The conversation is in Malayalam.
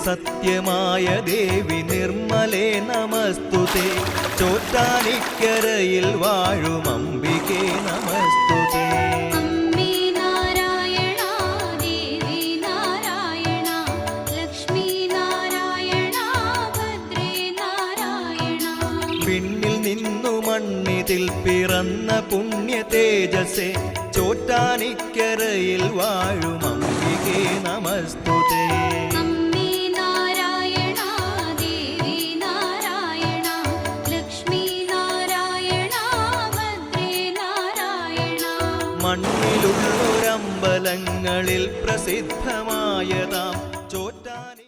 സത്യമായ ദേവി നിർമ്മലേ നമസ്തുതേ ചോറ്റാനിക്കരയിൽ വാഴും അംബികേ നമസ്തുതേ. അമ്മേ നാരായണ ദേവി നാരായണ ലക്ഷ്മി നാരായണ ഭദ്രേ നാരായണ. വിണ്ണിൽ നിന്നു മണ്ണിതിൽ പിറന്ന പുണ്യ തേജസ്സേ ചോറ്റാനിക്കരയിൽ വാഴും അംബികേ നമസ്തുതേ. മണ്ണിലുള്ളൊരമ്പലങ്ങളിൽ പ്രസിദ്ധമായതാം ചോറ്റാനി